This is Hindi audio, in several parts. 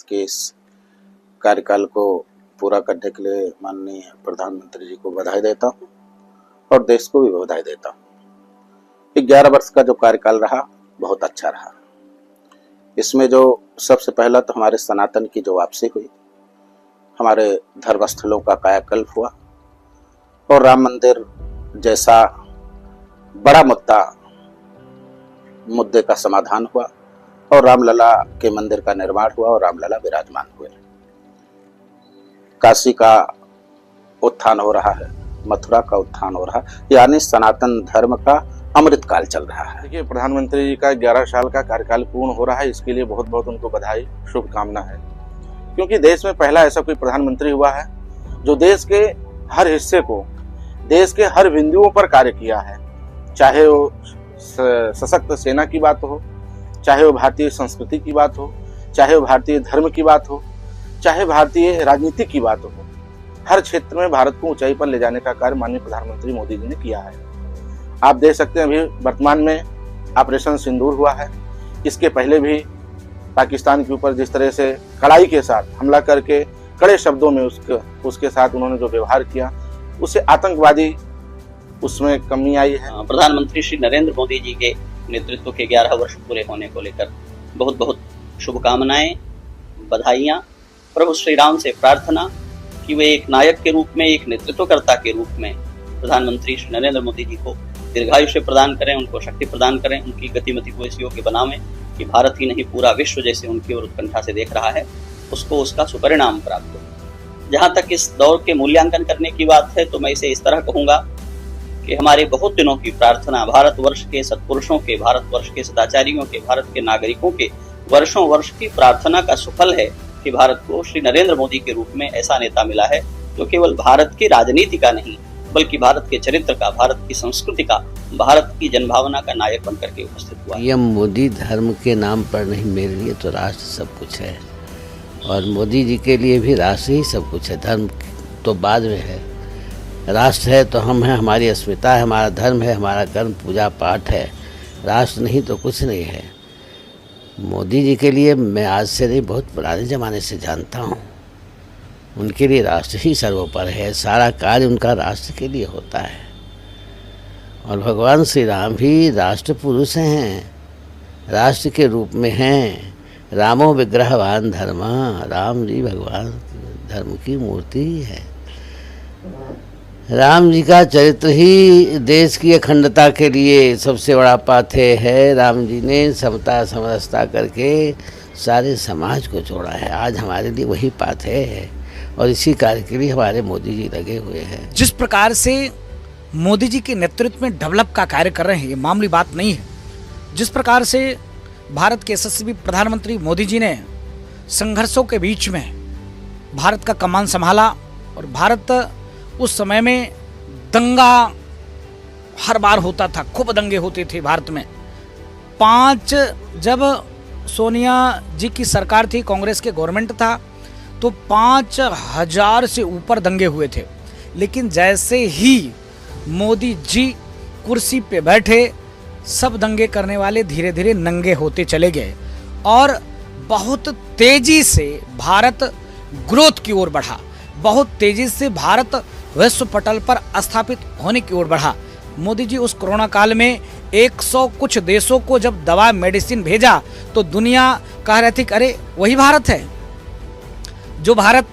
के इस कार्यकाल को पूरा करने के लिए माननीय प्रधानमंत्री जी को बधाई देता हूँ और देश को भी बधाई देता हूँ। 11 वर्ष का जो कार्यकाल रहा बहुत अच्छा रहा। इसमें जो सबसे पहला तो हमारे सनातन की जो वापसी हुई, हमारे धर्मस्थलों का कायाकल्प हुआ और राम मंदिर जैसा बड़ा मुद्दे का समाधान हुआ और रामलला के मंदिर का निर्माण हुआ और रामलला विराजमान हुए। काशी का उत्थान हो रहा है, मथुरा का उत्थान हो रहा है, यानी सनातन धर्म का अमृत काल चल रहा है। देखिए, प्रधानमंत्री जी का 11 साल का कार्यकाल पूर्ण हो रहा है, इसके लिए बहुत बहुत उनको बधाई, शुभकामना है। क्योंकि देश में पहला ऐसा कोई प्रधानमंत्री हुआ है जो देश के हर हिस्से को, देश के हर बिंदुओं पर कार्य किया है। चाहे वो सशक्त सेना की बात हो, चाहे वो भारतीय संस्कृति की बात हो, चाहे वो भारतीय धर्म की बात हो, चाहे भारतीय राजनीति की बात हो, हर क्षेत्र में भारत को ऊंचाई पर ले जाने का कार्य माननीय प्रधानमंत्री मोदी जी ने किया है। आप देख सकते हैं अभी वर्तमान में ऑपरेशन सिंदूर हुआ है। इसके पहले भी पाकिस्तान के ऊपर जिस तरह से कड़ाई के साथ हमला करके कड़े शब्दों में उसके साथ उन्होंने जो व्यवहार किया, उससे आतंकवादी उसमें कमी आई है। प्रधानमंत्री श्री नरेंद्र मोदी जी के नेतृत्व के 11 वर्ष पूरे होने को लेकर बहुत बहुत शुभकामनाएं, बधाइयां। प्रभु श्री राम से प्रार्थना कि वे एक नायक के रूप में, एक नेतृत्वकर्ता के रूप में प्रधानमंत्री श्री नरेंद्र मोदी जी को दीर्घायुष्य प्रदान करें, उनको शक्ति प्रदान करें, उनकी गतिमति को इस योग्य बनावें कि भारत ही नहीं पूरा विश्व जैसे उनकी ओर उत्कंठा से देख रहा है, उसको उसका सुपरिणाम प्राप्त हो। जहाँ तक इस दौर के मूल्यांकन करने की बात है तो मैं इसे इस तरह कहूँगा कि हमारे बहुत दिनों की प्रार्थना, भारतवर्ष के सत्पुरुषों के, भारतवर्ष के सदाचारियों के, भारत के नागरिकों के वर्षों वर्ष की प्रार्थना का सुफल है कि भारत को श्री नरेंद्र मोदी के रूप में ऐसा नेता मिला है जो केवल भारत की राजनीति का नहीं बल्कि भारत के चरित्र का, भारत की संस्कृति का, भारत की जनभावना का नायक बनकर के उपस्थित हुआ। पीएम मोदी धर्म के नाम पर नहीं, मेरे लिए तो राष्ट्र सब कुछ है और मोदी जी के लिए भी राष्ट्र ही सब कुछ है। धर्म तो बाद में है, राष्ट्र है तो हम हैं, हमारी अस्मिता है, हमारा धर्म है, हमारा कर्म पूजा पाठ है। राष्ट्र नहीं तो कुछ नहीं है। मोदी जी के लिए मैं आज से नहीं, बहुत पुराने ज़माने से जानता हूँ, उनके लिए राष्ट्र ही सर्वोपरि है। सारा कार्य उनका राष्ट्र के लिए होता है और भगवान श्री राम भी राष्ट्र पुरुष हैं, राष्ट्र के रूप में हैं। रामो विग्रहवान धर्मा, राम जी भगवान धर्म की मूर्ति ही है। राम जी का चरित्र ही देश की अखंडता के लिए सबसे बड़ा पाथेय है। राम जी ने समता समरसता करके सारे समाज को जोड़ा है। आज हमारे लिए वही पाथेय है और इसी कार्य के लिए हमारे मोदी जी लगे हुए हैं। जिस प्रकार से मोदी जी के नेतृत्व में डेवलप का कार्य कर रहे हैं, ये मामूली बात नहीं है। जिस प्रकार से भारत के यशस्वी प्रधानमंत्री मोदी जी ने संघर्षों के बीच में भारत का कमान संभाला और भारत उस समय में दंगा हर बार होता था, खूब दंगे होते थे भारत में। जब सोनिया जी की सरकार थी, कांग्रेस के गवर्नमेंट था, तो 5000 से ऊपर दंगे हुए थे। लेकिन जैसे ही मोदी जी कुर्सी पे बैठे, सब दंगे करने वाले धीरे धीरे नंगे होते चले गए और बहुत तेजी से भारत ग्रोथ की ओर बढ़ा, बहुत तेजी से भारत विश्व पटल पर स्थापित होने की ओर बढ़ा। मोदी जी उस कोरोना काल में 100 कुछ देशों को जब दवा मेडिसिन भेजा तो दुनिया कह रही थी कि अरे वही भारत है जो भारत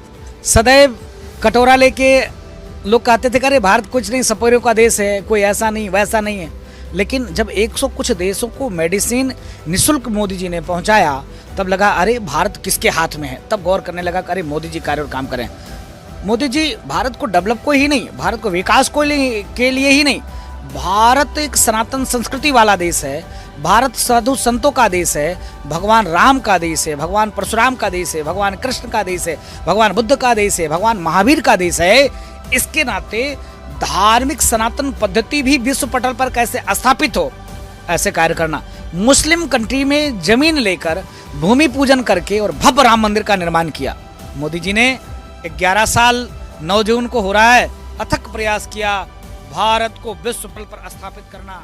सदैव कटोरा लेके लोग कहते थे कि अरे भारत कुछ नहीं, सपेरों का देश है, कोई ऐसा नहीं वैसा नहीं है। लेकिन जब 100 कुछ देशों को मेडिसिन निःशुल्क मोदी जी ने पहुंचाया, तब लगा अरे भारत किसके हाथ में है। तब गौर करने लगा कि अरे मोदी जी कार्य और काम करें। मोदी जी भारत को डेवलप को ही नहीं, भारत को विकास को के लिए ही नहीं, भारत एक सनातन संस्कृति वाला देश है, भारत साधु संतों का देश है, भगवान राम का देश है, भगवान परशुराम का देश है, भगवान कृष्ण का देश है, भगवान बुद्ध का देश है, भगवान महावीर का देश है। इसके नाते धार्मिक सनातन पद्धति भी विश्व पटल पर कैसे स्थापित हो, ऐसे कार्य करना। मुस्लिम कंट्री में जमीन लेकर भूमि पूजन करके और भव्य राम मंदिर का निर्माण किया। मोदी जी ने 11 साल 9 जून को हो रहा है, अथक प्रयास किया भारत को विश्व पटल पर स्थापित करना।